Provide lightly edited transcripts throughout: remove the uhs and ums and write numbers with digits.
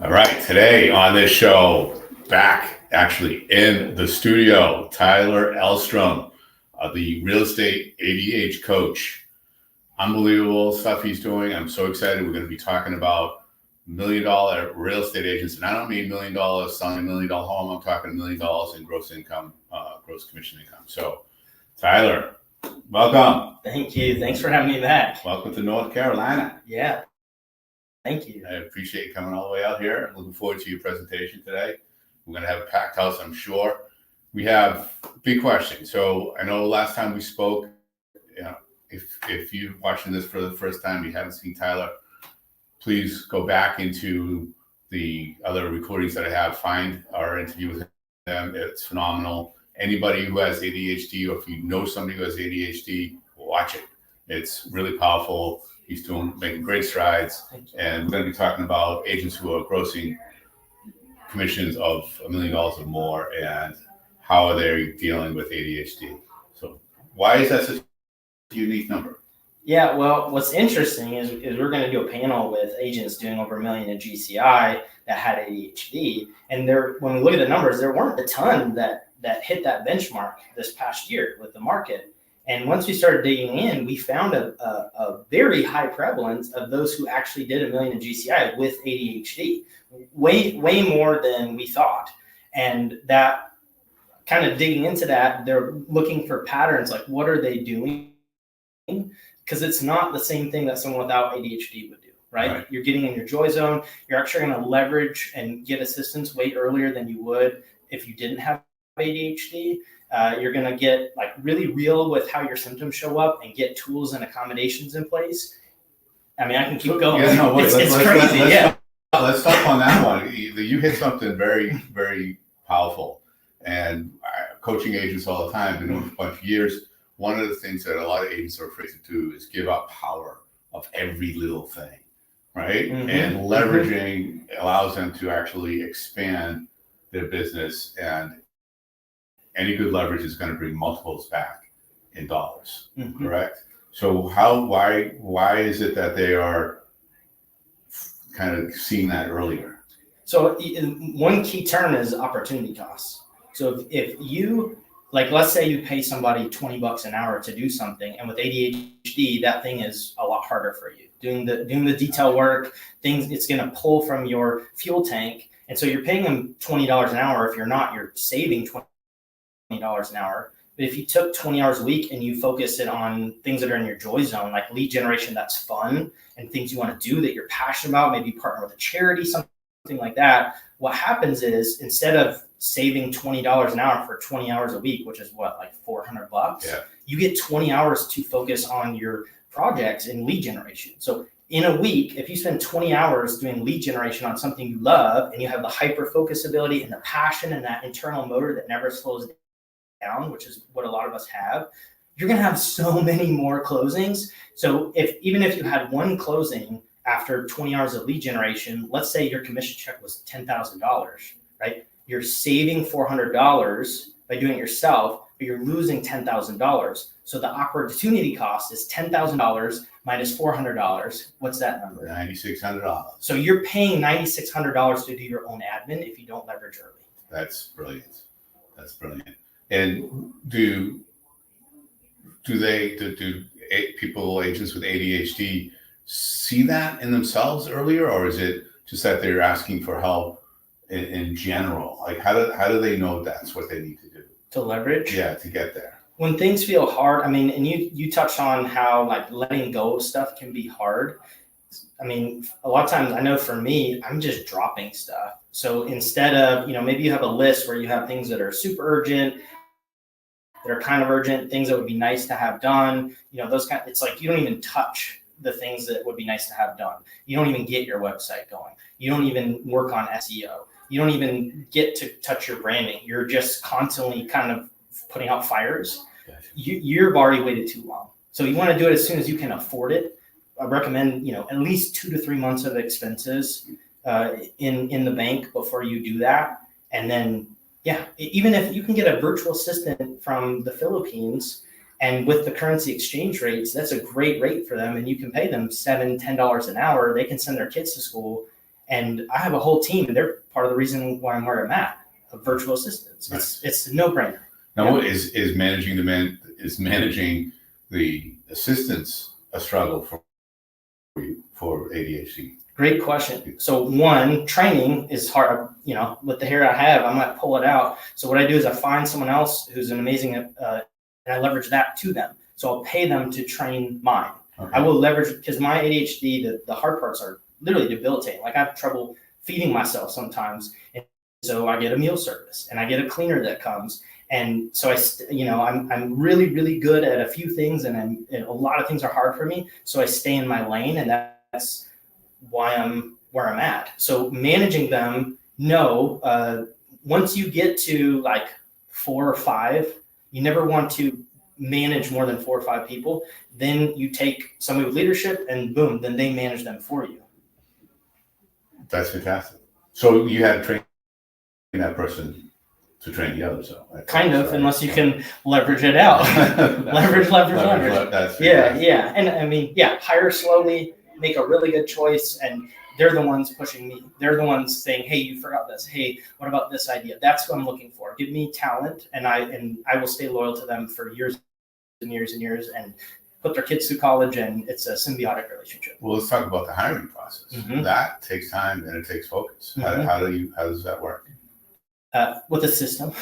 All right, today on this show, back actually in the studio, Tyler Elstrom, the real estate ADHD coach. Unbelievable stuff he's doing. I'm so excited. We're going to be talking about $1 million real estate agents. And I don't mean $1 million selling $1 million home. I'm talking $1 million in gross income, gross commission income. So, Tyler, welcome. Thank you. Thanks for having me back. Welcome to North Carolina. Yeah. Thank you. I appreciate you coming all the way out here. I'm looking forward to your presentation today. We're going to have a packed house, I'm sure. We have big questions. So I know last time we spoke, if you're watching this for the first time, you haven't seen Tyler, please go back into the other recordings that I have. Find our interview with him. It's phenomenal. Anybody who has ADHD, or if you know somebody who has ADHD, watch it. It's really powerful. He's making great strides. And we're going to be talking about agents who are grossing commissions of $1 million or more, and how are they dealing with ADHD. So why is that such a unique number? Yeah, well, what's interesting is we're going to do a panel with agents doing over $1 million in GCI that had ADHD. And when we look at the numbers, there weren't a ton that hit that benchmark this past year with the market. And once we started digging in, we found a very high prevalence of those who actually did $1 million in GCI with ADHD, way more than we thought. And that kind of digging into that, they're looking for patterns, like what are they doing? Because it's not the same thing that someone without ADHD would do, right? You're getting in your joy zone. You're actually going to leverage and get assistance way earlier than you would if you didn't have ADHD. You're going to get like really real with how your symptoms show up and get tools and accommodations in place. I mean, I can keep going. Yeah, no, it's crazy. Let's stop on that one. You hit something very, very powerful. And coaching agents all the time, been doing it for a bunch of years. One of the things that a lot of agents are afraid to do is give up power of every little thing, right? Mm-hmm. And leveraging allows them to actually expand their business, and any good leverage is going to bring multiples back in dollars, correct? So why is it that they are kind of seeing that earlier? So one key term is opportunity costs. So if you, like, let's say you pay somebody $20 an hour to do something, and with ADHD, that thing is a lot harder for you. Doing the detail work, it's going to pull from your fuel tank. And so you're paying them $20 an hour. If you're not, you're saving $20 an hour. But if you took 20 hours a week and you focus it on things that are in your joy zone, like lead generation that's fun and things you want to do that you're passionate about, maybe partner with a charity, something like that, what happens is instead of saving $20 an hour for 20 hours a week, which is what, like $400, you get 20 hours to focus on your projects and lead generation. So in a week, if you spend 20 hours doing lead generation on something you love, and you have the hyper focus ability and the passion and that internal motor that never slows down, which is what a lot of us have, you're going to have so many more closings. So even if you had one closing after 20 hours of lead generation, let's say your commission check was $10,000, right? You're saving $400 by doing it yourself, but you're losing $10,000. So the opportunity cost is $10,000 minus $400. What's that number? $9,600. So you're paying $9,600 to do your own admin if you don't leverage early. That's brilliant. That's brilliant. And do people, agents with ADHD, see that in themselves earlier, or is it just that they're asking for help in general? Like how do they know that's what they need to do? To leverage? Yeah, to get there. When things feel hard, I mean, and you touched on how like letting go of stuff can be hard. I mean, a lot of times I know for me, I'm just dropping stuff. So instead of, maybe you have a list where you have things that are super urgent, that are kind of urgent, things that would be nice to have done, it's like you don't even touch the things that would be nice to have done. You don't even get your website going. You don't even work on SEO. You don't even get to touch your branding. You're just constantly kind of putting out fires. Gotcha. You've already waited too long. So you want to do it as soon as you can afford it. I recommend, at least 2 to 3 months of expenses in the bank before you do that. And then, even if you can get a virtual assistant from the Philippines, and with the currency exchange rates, that's a great rate for them. And you can pay them $7, $10 an hour. They can send their kids to school. And I have a whole team, and they're part of the reason why I'm where I'm at, of virtual assistants. Nice. It's a no-brainer. Now, is managing the assistants a struggle for ADHD? Great question. So one, training is hard. With the hair I have, I might pull it out. So what I do is I find someone else who's an amazing, and I leverage that to them. So I'll pay them to train mine. Okay. I will leverage, because my ADHD, the hard parts are literally debilitating. Like I have trouble feeding myself sometimes. And so I get a meal service and I get a cleaner that comes. And so I'm really, really good at a few things, and a lot of things are hard for me. So I stay in my lane, and that's why I'm where I'm at. So managing them, once you get to like 4 or 5, you never want to manage more than 4 or 5 people. Then you take somebody with leadership, and boom, then they manage them for you. That's fantastic. So you had to train that person to train the others, though. Kind of, unless you can leverage it out. leverage. That's yeah. And I mean, hire slowly, make a really good choice, and they're the ones pushing me. They're the ones saying, hey, you forgot this. Hey, what about this idea? That's what I'm looking for. Give me talent, and I will stay loyal to them for years and years and years, and put their kids through college, and it's a symbiotic relationship. Well, let's talk about the hiring process. Mm-hmm. That takes time and it takes focus. Mm-hmm. How does that work? With a system.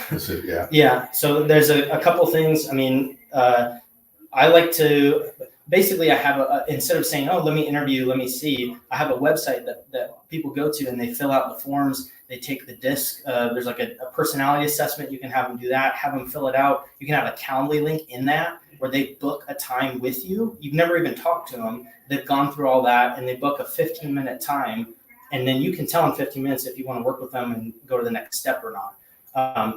Yeah. So there's a couple things. I mean, I like to basically, I have instead of saying, oh, let me interview, let me see, I have a website that people go to, and they fill out the forms. They take the disc. There's like a personality assessment. You can have them do that, have them fill it out. You can have a Calendly link in that where they book a time with you. You've never even talked to them. They've gone through all that, and they book a 15-minute time. And then you can tell in 15 minutes if you want to work with them and go to the next step or not.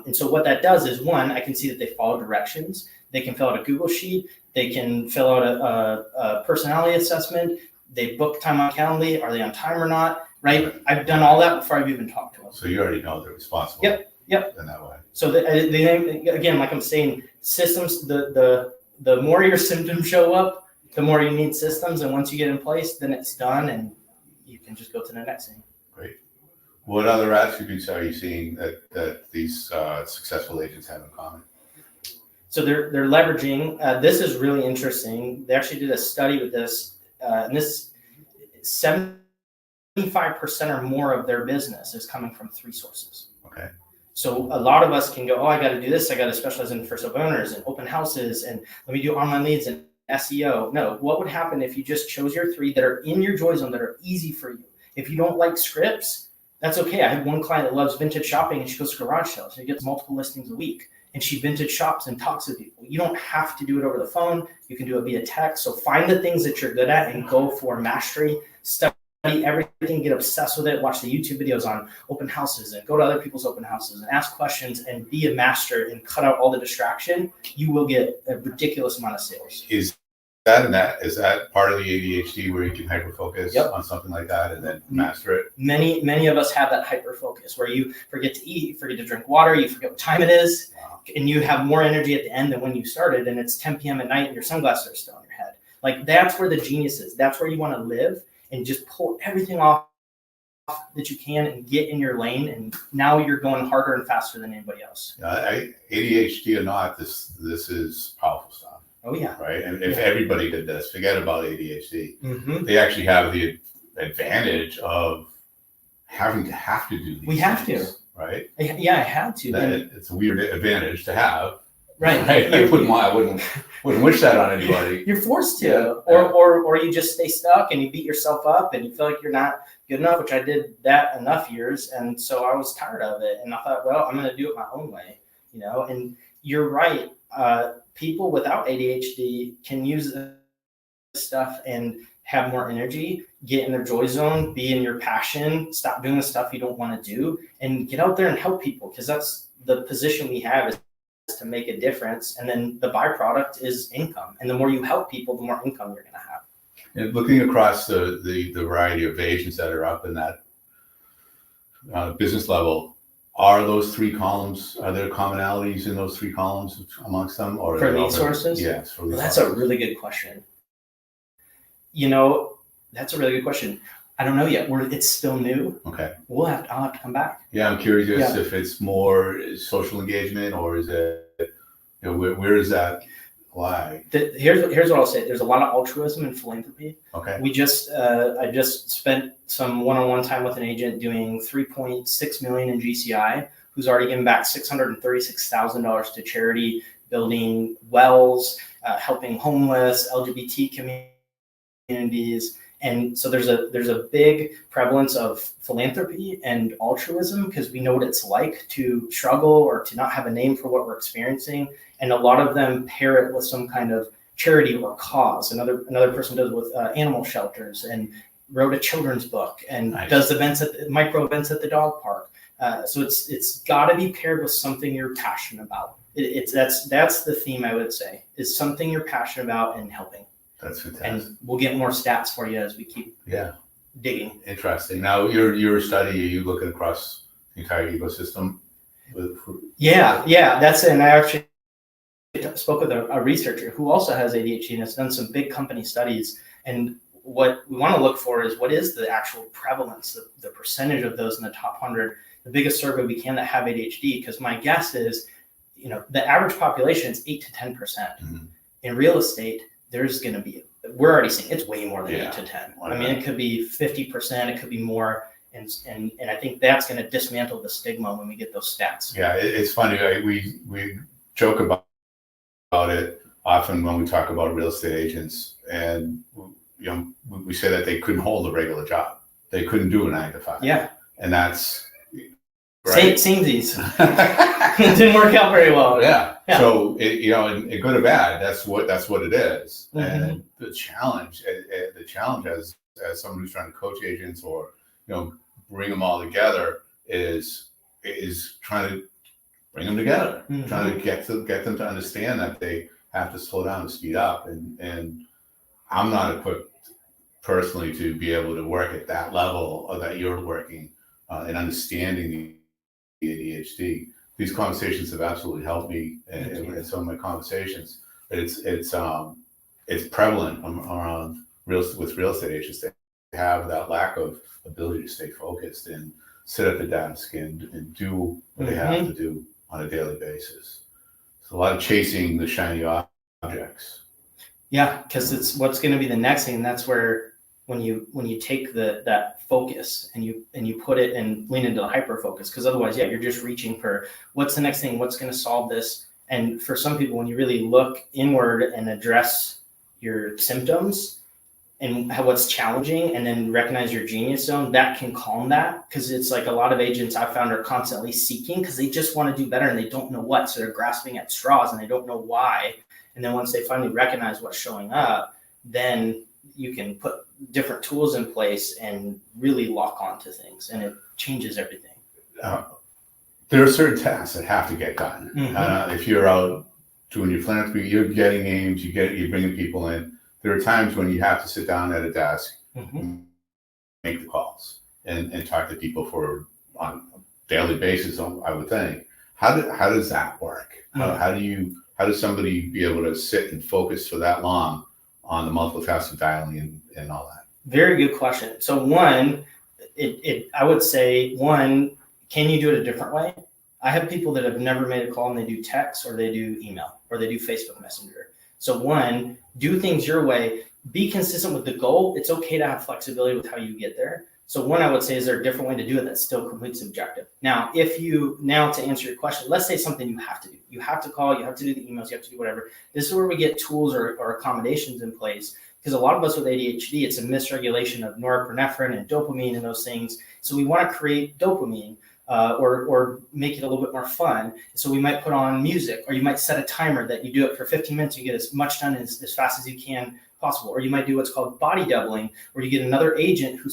And so what that does is, one, I can see that they follow directions. They can fill out a Google sheet. They can fill out a personality assessment. They book time on Calendly. Are they on time or not? Right? I've done all that before I've even talked to them. So you already know they're responsible. Yep. In that way. So again, like I'm saying, systems, the more your symptoms show up, the more you need systems. And once you get in place, then it's done, and you can just go to the next thing. Great. What other attributes are you seeing that these successful agents have in common? So they're leveraging. This is really interesting. They actually did a study with this, and this 75% or more of their business is coming from 3 sources. Okay. So a lot of us can go, oh, I got to do this. I got to specialize in first owners and open houses, and let me do online leads and SEO. No, what would happen if you just chose your 3 that are in your joy zone, that are easy for you? If you don't like scripts, that's okay. I have one client that loves vintage shopping, and she goes to garage sales. She gets multiple listings a week, and she vintage shops and talks to people. You don't have to do it over the phone. You can do it via text. So find the things that you're good at and go for mastery. Study everything, get obsessed with it. Watch the YouTube videos on open houses and go to other people's open houses and ask questions and be a master and cut out all the distraction. You will get a ridiculous amount of sales. Is that part of the ADHD where you can hyper focus on something like that and then master it? Many of us have that hyper focus where you forget to eat, you forget to drink water, you forget what time it is, and you have more energy at the end than when you started, and it's 10 p.m. at night and your sunglasses are still on your head. Like, that's where the genius is. That's where you want to live, and just pull everything off that you can and get in your lane, and now you're going harder and faster than anybody else. ADHD or not, this is powerful stuff. Oh yeah. Right. And if everybody did this, forget about ADHD. Mm-hmm. They actually have the advantage of having to do these. We have things, to. Right. Yeah, I had to. It's a weird advantage to have. Right. I wouldn't wish that on anybody. You're forced to, Yeah. or you just stay stuck and you beat yourself up and you feel like you're not good enough, which I did that enough years, and so I was tired of it, and I thought, well, I'm going to do it my own way, And you're right. People without ADHD can use this stuff and have more energy, get in their joy zone, be in your passion, stop doing the stuff you don't want to do, and get out there and help people, because that's the position we have, is to make a difference. And then the byproduct is income. And the more you help people, the more income you're going to have. And looking across the variety of agents that are up in that business level, are those 3 columns, are there commonalities in those 3 columns amongst them? Or for lead sources? Yes. That's a really good question. That's a really good question. I don't know yet. It's still new. Okay. I'll have to come back. Yeah, I'm curious if it's more social engagement or is it, where does that lie? Here's what I'll say. There's a lot of altruism and philanthropy. Okay. I just spent some one-on-one time with an agent doing $3.6 million in GCI, who's already given back $636,000 to charity, building wells, helping homeless, LGBT communities. And so there's a big prevalence of philanthropy and altruism because we know what it's like to struggle or to not have a name for what we're experiencing. And a lot of them pair it with some kind of charity or cause. Another person does it with animal shelters and wrote a children's book and does micro events at the dog park. So it's got to be paired with something you're passionate about. That's the theme, I would say, is something you're passionate about and helping. That's fantastic. And we'll get more stats for you as we keep digging. Interesting. Now, your study, are you looking across the entire ecosystem? Yeah, that's it. And I actually spoke with a researcher who also has ADHD and has done some big company studies. And what we want to look for is what is the actual prevalence, the percentage of those in the top 100, the biggest survey we can that have ADHD. Because my guess is, the average population is 8 to 10%. Mm-hmm. In real estate, there's going to be, we're already seeing it's way more than 8 to 10. I mean, it could be 50%, it could be more. And I think that's going to dismantle the stigma when we get those stats. Yeah, it's funny. We joke about it often when we talk about real estate agents, and we say that they couldn't hold a regular job. They couldn't do a 9 to 5. Yeah, and that's right. Samesies. It didn't work out very well. Yeah. So in good or bad, that's what it is. Mm-hmm. And the challenge as someone who's trying to coach agents or bring them all together is trying to bring them together, mm-hmm. trying to get them to understand that they have to slow down and speed up. And I'm not equipped personally to be able to work at that level or that you're working and understanding the ADHD. These conversations have absolutely helped me in some of my conversations. It's prevalent around with real estate agents. They have that lack of ability to stay focused and sit at the desk and do what they have to do on a daily basis. So a lot of chasing the shiny objects. Yeah, because it's what's going to be the next thing, and that's where when you take that focus and you put it and lean into the hyper focus, because otherwise, you're just reaching for what's the next thing, what's going to solve this. And for some people, when you really look inward and address your symptoms and what's challenging, and then recognize your genius zone, that can calm that. Because it's like a lot of agents I've found are constantly seeking because they just want to do better and they don't know what, so they're grasping at straws and they don't know why. And then once they finally recognize what's showing up, then you can put different tools in place and really lock onto things, and it changes everything. There are certain tasks that have to get done. Mm-hmm. If you're out doing your philanthropy, you're getting names, you're bringing people in. There are times when you have to sit down at a desk, and make the calls and talk to people on a daily basis. I would think. How does that work? Mm-hmm. How does somebody be able to sit and focus for that long on the multiple tasks of dialing and all that? Very good question. So one, I would say, can you do it a different way? I have people that have never made a call and they do text or they do email or they do Facebook Messenger. So one, do things your way, be consistent with the goal. It's okay to have flexibility with how you get there. So one, I would say, is there a different way to do it that's still completely subjective? Now, to answer your question, let's say something you have to do. You have to call, you have to do the emails, you have to do whatever. This is where we get tools or accommodations in place. Because a lot of us with ADHD, it's a misregulation of norepinephrine and dopamine and those things. So we want to create dopamine or make it a little bit more fun. So we might put on music, or you might set a timer that you do it for 15 minutes. You get as much done as fast as you can possible. Or you might do what's called body doubling, where you get another agent who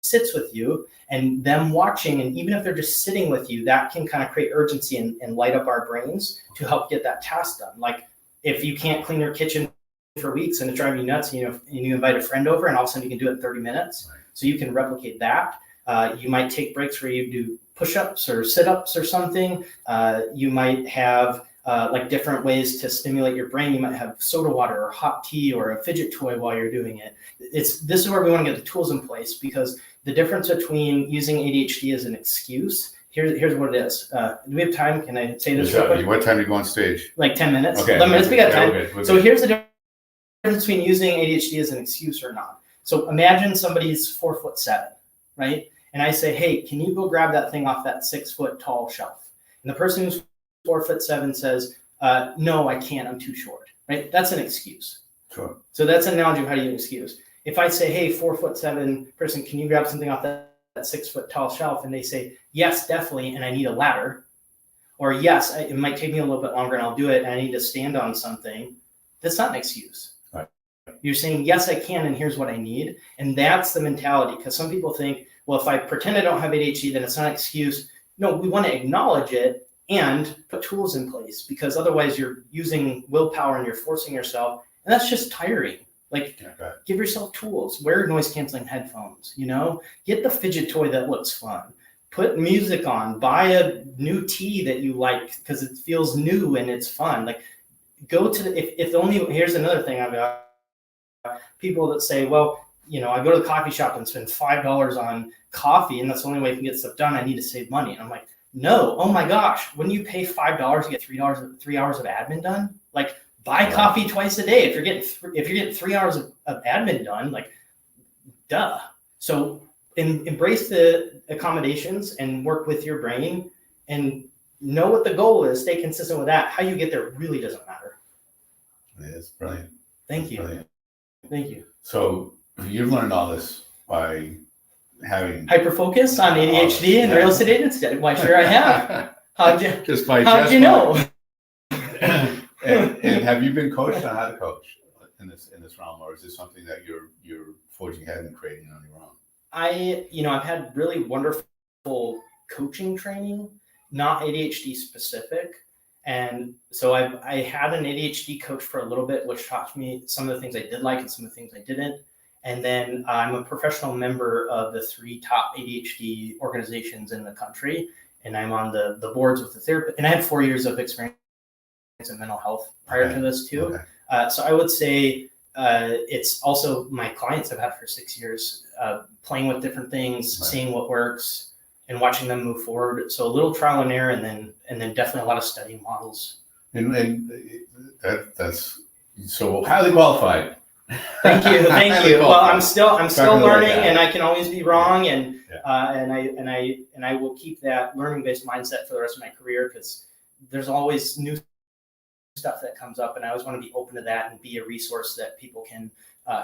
sits with you and them watching. And even if they're just sitting with you, that can kind of create urgency and light up our brains to help get that task done. Like if you can't clean your kitchen for weeks and it's driving you nuts, and you invite a friend over and all of a sudden you can do it in 30 minutes. Right. So you can replicate that. You might take breaks where you do push-ups or sit-ups or something. You might have like different ways to stimulate your brain. You might have soda water or hot tea or a fidget toy while you're doing it. This is where we want to get the tools in place, because the difference between using ADHD as an excuse, here's what it is. Do we have time? Can I say this? What time do you go on stage? Like 10 minutes. Okay. 11 minutes. We got time. Okay. So here's the difference between using ADHD as an excuse or not. So imagine somebody's 4'7", right? And I say, hey, can you go grab that thing off that 6 foot tall shelf? And the person who's 4'7" says, no, I can't, I'm too short, right? That's an excuse. Sure. So that's an analogy of how to use an excuse. If I say, hey, 4'7" person, can you grab something off that 6 foot tall shelf? And they say, yes, definitely, and I need a ladder. Or yes, it might take me a little bit longer and I'll do it, and I need to stand on something. That's not an excuse. Right. You're saying, yes, I can, and here's what I need. And that's the mentality, because some people think, well, if I pretend I don't have ADHD, then it's not an excuse. No, we want to acknowledge it and put tools in place, because otherwise you're using willpower and you're forcing yourself, and that's just tiring. Like, give yourself tools, wear noise canceling headphones, get the fidget toy that looks fun, put music on, buy a new tea that you like because it feels new and it's fun. Like, go to here's another thing I've got people that say, well, I go to the coffee shop and spend $5 on coffee, and that's the only way I can get stuff done. I need to save money. And I'm like, no, oh my gosh, wouldn't you pay $5 to get 3 hours of admin done? Like, buy coffee twice a day. If you're getting 3 hours of admin done, like, duh. So embrace the accommodations and work with your brain and know what the goal is. Stay consistent with that. How you get there really doesn't matter. It is brilliant. Thank you. Brilliant. Thank you. So you've learned all this by having hyperfocus on ADHD and real estate agents. Why, sure I have. How'd you know? and have you been coached on how to coach in this realm, or is this something that you're forging ahead and creating on your own? I've had really wonderful coaching training, not ADHD specific. And so I had an ADHD coach for a little bit, which taught me some of the things I did like and some of the things I didn't. And then I'm a professional member of the 3 top ADHD organizations in the country. And I'm on the boards with the therapist. And I had 4 years of experience in mental health prior to this too. Okay. So I would say it's also my clients I've had for 6 years, playing with different things, seeing what works, and watching them move forward. So a little trial and error, and then definitely a lot of study models. And that's so highly qualified. Thank you. Well, I'm still learning, and I can always be wrong, and I will keep that learning based mindset for the rest of my career, because there's always new stuff that comes up, and I always want to be open to that and be a resource that people can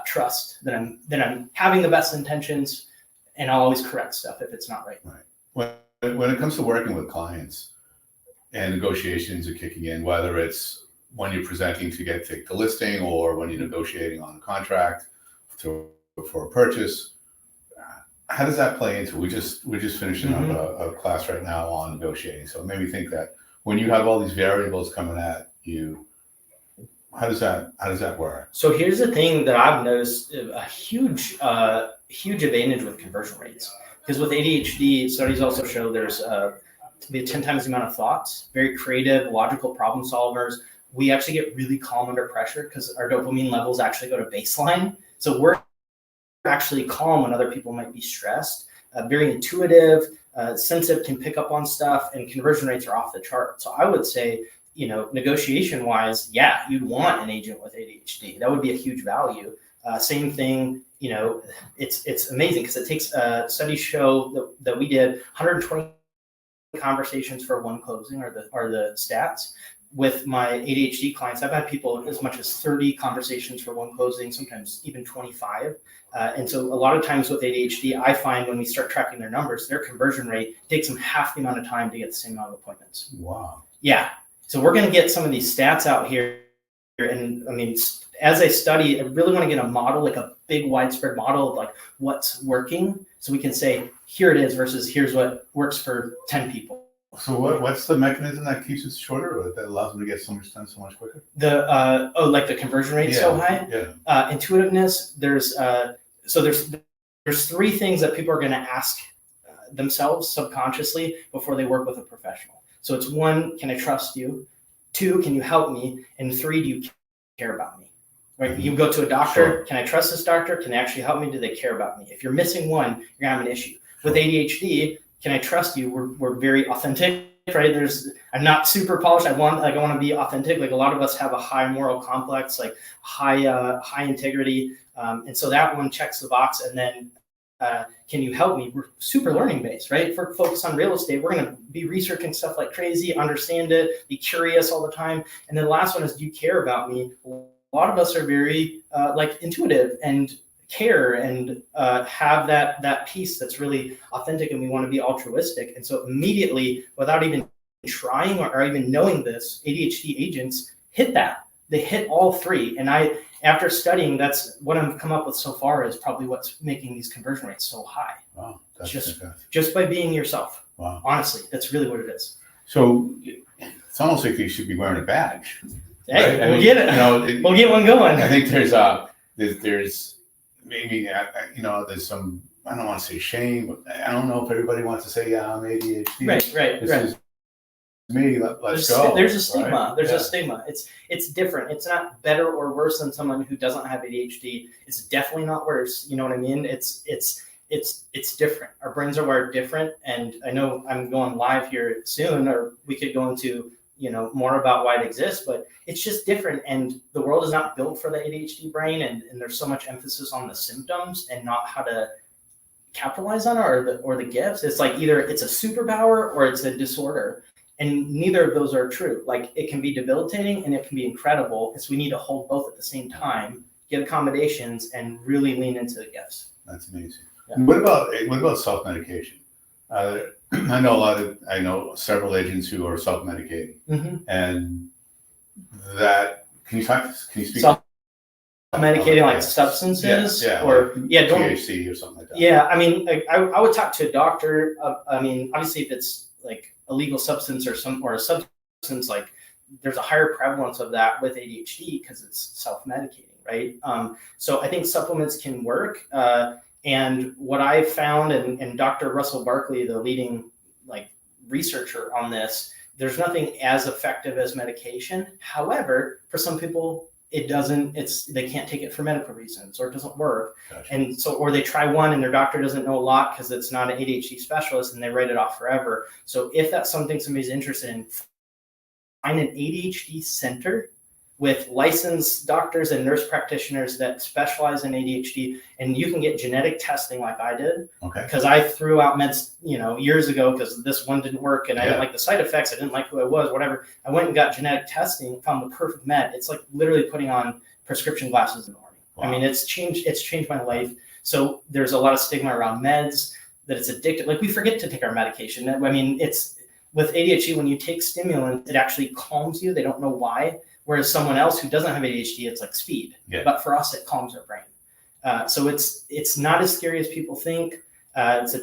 trust that I'm having the best intentions, and I'll always correct stuff if it's not right. When it comes to working with clients and negotiations are kicking in, whether it's when you're presenting to get to listing or when you're negotiating on a contract for a purchase, how does that play into? We're just finishing up a class right now on negotiating. So it made me think that when you have all these variables coming at you, how does that work? So here's the thing that I've noticed: a huge advantage with conversion rates. Because with ADHD, studies also show there's to be 10 times the amount of thoughts, very creative, logical problem solvers. We actually get really calm under pressure because our dopamine levels actually go to baseline. So we're actually calm when other people might be stressed. Very intuitive, sensitive, can pick up on stuff, and conversion rates are off the chart. So I would say, negotiation wise, yeah, you'd want an agent with ADHD. That would be a huge value. Same thing, it's amazing because it takes studies show that we did 120 conversations for one closing are the stats. With my ADHD clients, I've had people as much as 30 conversations for one closing, sometimes even 25. And so a lot of times with ADHD, I find when we start tracking their numbers, their conversion rate takes them half the amount of time to get the same amount of appointments. Wow. Yeah. So we're going to get some of these stats out here. And I mean, as I study, I really want to get a model, like a big widespread model of like what's working. So we can say, here it is versus here's what works for 10 people. So what's the memechanism that keeps it shorter, or that allows them to get so much done so much quicker? Like the conversion rate so high. Yeah. Intuitiveness. There's 3 things that people are going to ask themselves subconsciously before they work with a professional. So it's 1, can I trust you? 2, can you help me? And 3, do you care about me? Right? You go to a doctor. Sure. Can I trust this doctor? Can they actually help me? Do they care about me? If you're missing one, you're gonna have an issue. With ADHD, can I trust you? We're very authentic, right? I'm not super polished. I want to be authentic. Like a lot of us have a high moral complex, like high integrity. And so that one checks the box. And then can you help me? We're super learning based, right? For focus on real estate, we're going to be researching stuff like crazy, understand it, be curious all the time. And then the last one is, do you care about me? A lot of us are very like intuitive and care and have that piece that's really authentic, and we want to be altruistic. And so immediately, without even trying or even knowing this, ADHD agents hit that. They hit all 3. And after studying, that's what I've come up with so far is probably what's making these conversion rates so high. Wow, that's just by being yourself. Wow. Honestly, that's really what it is. So it's almost like you should be wearing a badge. Hey, right? we'll get it. We'll get one going. I think there's maybe there's some, I don't want to say shame, but I don't know if everybody wants to say, yeah, I'm ADHD. Right. This is me. Let's go. There's a stigma. Right? There's a stigma. It's different. It's not better or worse than someone who doesn't have ADHD. It's definitely not worse. You know what I mean? It's different. Our brains are wired different. And I know I'm going live here soon, or we could go into more about why it exists, but it's just different. And the world is not built for the ADHD brain. And there's so much emphasis on the symptoms and not how to capitalize on it or the gifts. It's like either it's a superpower or it's a disorder. And neither of those are true. Like it can be debilitating and it can be incredible. So we need to hold both at the same time, get accommodations, and really lean into the gifts. That's amazing. Yeah. What about self-medication? I know several agents who are self-medicating, and that can you speak? Self-medicating like substances, don't THC or something like that. Yeah, I mean, I would talk to a doctor. I mean, obviously, if it's like a legal substance or a substance, like there's a higher prevalence of that with ADHD because it's self-medicating, right? So I think supplements can work. And what I found, and Dr. Russell Barkley, the leading researcher on this, there's nothing as effective as medication. However, for some people, they can't take it for medical reasons, or it doesn't work. Gotcha. And so, or they try one and their doctor doesn't know a lot because it's not an ADHD specialist, and they write it off forever. So if that's something somebody's interested in, find an ADHD center with licensed doctors and nurse practitioners that specialize in ADHD, and you can get genetic testing like I did. Okay. Because I threw out meds, years ago because this one didn't work and I didn't like the side effects. I didn't like who I was, whatever. I went and got genetic testing, found the perfect med. It's like literally putting on prescription glasses in the morning. Wow. I mean, it's changed my life. So there's a lot of stigma around meds, that it's addictive. Like we forget to take our medication. I mean, it's with ADHD, when you take stimulant, it actually calms you. They don't know why. Whereas someone else who doesn't have ADHD, it's like speed. Yeah. But for us, it calms our brain. So it's not as scary as people think. It's a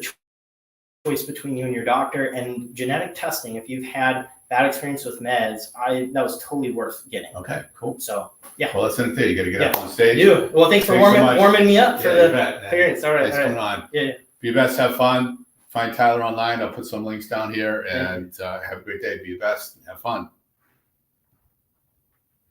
choice between you and your doctor. And genetic testing, if you've had bad experience with meds, that was totally worth getting. Okay, cool. So yeah. Well, that's in there. You got to get up on stage. You. Well, thanks for warming me up for the appearance. All right. Thanks for coming on. Yeah. Be your best. Have fun. Find Tyler online. I'll put some links down here, and have a great day. Be your best and have fun.